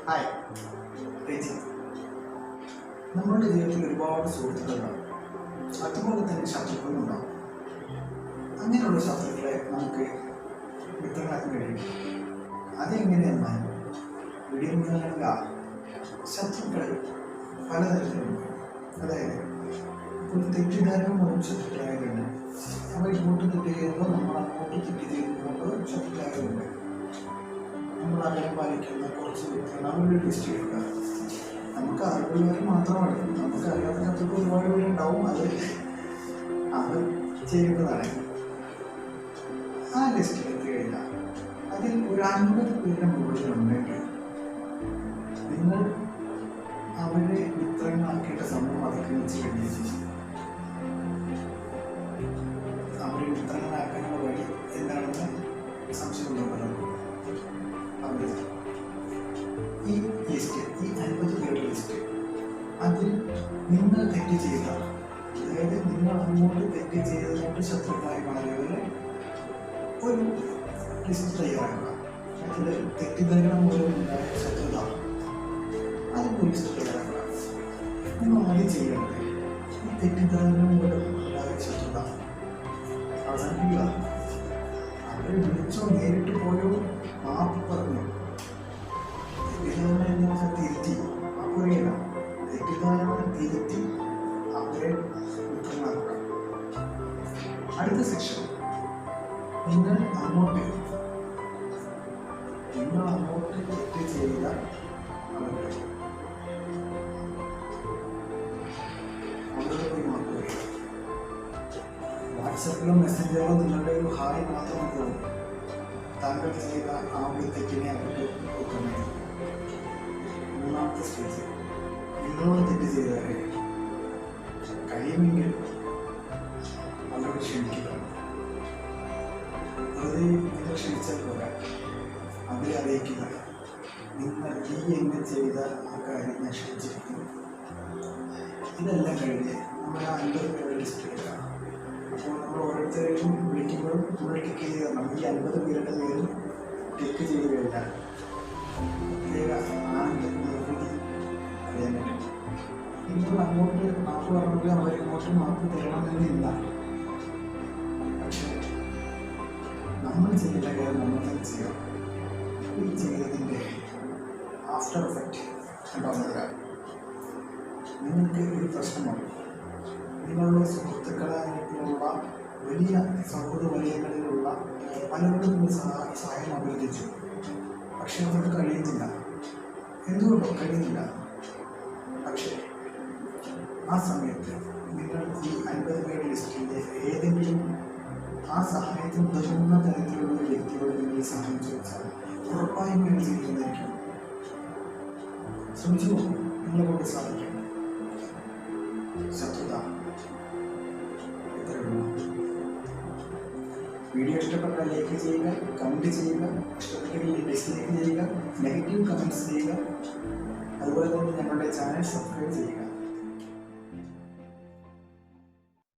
Hi രജി. നമ്മുടെ ജീവിതത്തിൽ ഒരുപാട് സുഹൃത്തുക്കളുണ്ടാവും, അതുപോലെ തന്നെ ശത്രുക്കളും ഉണ്ടാവും. അങ്ങനെയുള്ള ശത്രുക്കളെ നമുക്ക് മിത്രങ്ങളാക്കാൻ കഴിയും. അതെങ്ങനെയെന്നാൽ വിടിയുന്നതല്ല. ശത്രുക്കൾ പലതരത്തിലുണ്ട്. അതായത് ഒരു തെറ്റിദ്ധാരണ മൂലം ശത്രുക്കളായതുണ്ട്. അവർ ഇങ്ങോട്ട് തെറ്റ് ചെയ്യുമ്പോൾ നമ്മൾ അങ്ങോട്ട് തെറ്റ് ചെയ്തുകൊണ്ട് ശത്രുക്കളായതുണ്ട്. നമ്മൾ അകലം പാലിക്കുന്ന കുറച്ച് വ്യക്തികൾ അവരുടെ ലിസ്റ്റ് എടുക്കുക. നമുക്ക് അറിവുള്ളവർ മാത്രമാണ്, നമുക്ക് അറിയാത്ത ശത്രുക്കൾ ഒരുപാട് പേര് ഉണ്ടാവും. അവർ ചെയ്യുന്നതാണ്. ആ ലിസ്റ്റ് എടുത്തു കഴിഞ്ഞാൽ അതിൽ ഒരു 50 പേരുടെ മുകളിലുണ്ടെങ്കിൽ നിങ്ങൾ അവരെ മിത്രങ്ങളാക്കിയിട്ട് സമൂഹം അതിക്രമിച്ച് കഴിഞ്ഞു. അവരെ മിത്രങ്ങളാക്കാനുള്ള വഴി എന്താണെന്ന് സംശയമുള്ളവർ ഈ ലിസ്റ്റ്, ഈ 50 പേരുടെ ലിസ്റ്റ്, അതിൽ നിങ്ങൾ തെറ്റ് ചെയ്ത, അതായത് നിങ്ങൾ അങ്ങോട്ട് തെറ്റ് ചെയ്തതുകൊണ്ട് ശത്രുക്കളായി മാറിയവരെ ഒരു ലിസ്റ്റ് തയ്യാറാക്കുക. അതിൽ തെറ്റിദ്ധാരണ മൂലം ഉണ്ടായ ശത്രുത, അതിന് ലിസ്റ്റ് തയ്യാറാക്കുക. നിങ്ങൾ ആദ്യം ചെയ്യേണ്ടത് ഈ തെറ്റിദ്ധാരണ മൂലം ഉണ്ടായ ശത്രുത അവസാനിപ്പിക്കുക. അവരെ വിളിച്ചോ നേരിട്ട് പോയോ മാപ്പ് പറഞ്ഞു തിരുത്തി അപ്പുറയില്ല, തെറ്റിദ്ധാരണ തിരുത്തി അവരെ മിത്രങ്ങളാക്കുക. അടുത്ത സെക്ഷൻ, നിങ്ങൾ അങ്ങോട്ട് തെറ്റ് ചെയ്ത അവരുടെ പോയി മാപ്പ് പറയുക. വാട്സാപ്പിലോ മെസ്സഞ്ചറിലോ നിങ്ങളുടെ ഒരു ഹായ് മാത്രം പോകും. താങ്കൾ ചെയ്ത ആ ഒരു തെറ്റിനെ അവർക്ക് കൊടുക്കുന്നത്. മൂന്നാമത്തെ സ്റ്റേജ്, നിങ്ങളോട് തെറ്റ് ചെയ്തവരെ കഴിയുമെങ്കിൽ അവരോട് ക്ഷമിക്കുക. വെറുതെ നിങ്ങൾ ക്ഷമിച്ചാൽ പോരാ, അവരെ അറിയിക്കുക, നിങ്ങൾ എന്നെ ചെയ്ത ആ കാര്യം ഞാൻ ക്ഷമിച്ചിരിക്കുന്നു. ഇതെല്ലാം കഴിഞ്ഞ് നമ്മൾ 50 പേരുടെ ലിസ്റ്റ് എടുക്കുക. അപ്പോൾ നമ്മൾ ഓരോരുത്തരെയും വിളിക്കുമ്പോഴും നമ്മൾ ടിക്ക് ചെയ്ത് തരണം. ഈ 50 പേരുടെ പേരും ടിക്ക് ചെയ്ത് കഴിഞ്ഞാൽ പ്രത്യേക ആനന്ദി അറിയാൻ പറ്റും. നിങ്ങൾ അങ്ങോട്ട് മാപ്പ് പറഞ്ഞിട്ട് അവരിങ്ങോട്ട് മാപ്പ് തരണമെന്നില്ല. പക്ഷേ നമ്മൾ ചെയ്യേണ്ട കാര്യം നമ്മൾ തന്നെ ചെയ്യാം. ഈ ചെയ്തതിൻ്റെ ആഫ്റ്റർ എഫക്റ്റ് ഉണ്ടാകുന്നതാണ്. നിങ്ങൾക്ക് ഒരു പ്രശ്നമാണ്, നിങ്ങളുടെ സുഹൃത്തുക്കളായിട്ടുള്ള വലിയ സൗഹൃദ വലയങ്ങളിലുള്ള പലരോടും നിങ്ങൾ സഹായം അഭ്യർത്ഥിച്ചു. പക്ഷെ അവർക്ക് കഴിയുന്നില്ല. എന്തുകൊണ്ടോ കഴിയുന്നില്ല. പക്ഷേ ആ സമയത്ത് നിങ്ങൾ ഈ 50 പേരുടെ ലിസ്റ്റിൻ്റെ ഏതെങ്കിലും ആ സഹായത്തിന് ഉതകുന്ന തരത്തിലുള്ള ഒരു വ്യക്തിയോട് നിങ്ങൾ സഹായം ചോദിച്ചാൽ ഉറപ്പായും നിങ്ങൾ ചെയ്യുന്നതായിരിക്കും. ശ്രമിച്ചു നോക്കും, നിങ്ങളെ കൊണ്ട് സാധിക്കും. ശത്രുത എത്രയുള്ളൂ. വീഡിയോ ഇഷ്ടപ്പെട്ടാൽ ലൈക്ക് ചെയ്യുക, കമൻറ്റ് ചെയ്യുക, ഇഷ്ടപ്പെട്ടെങ്കിൽ ഡിസ്ലൈക്ക് ചെയ്യുക, നെഗറ്റീവ് കമൻറ്റ്സ് ചെയ്യുക. അതുപോലെ തന്നെ ഞങ്ങളുടെ ചാനൽ സബ്സ്ക്രൈബ് ചെയ്യുക.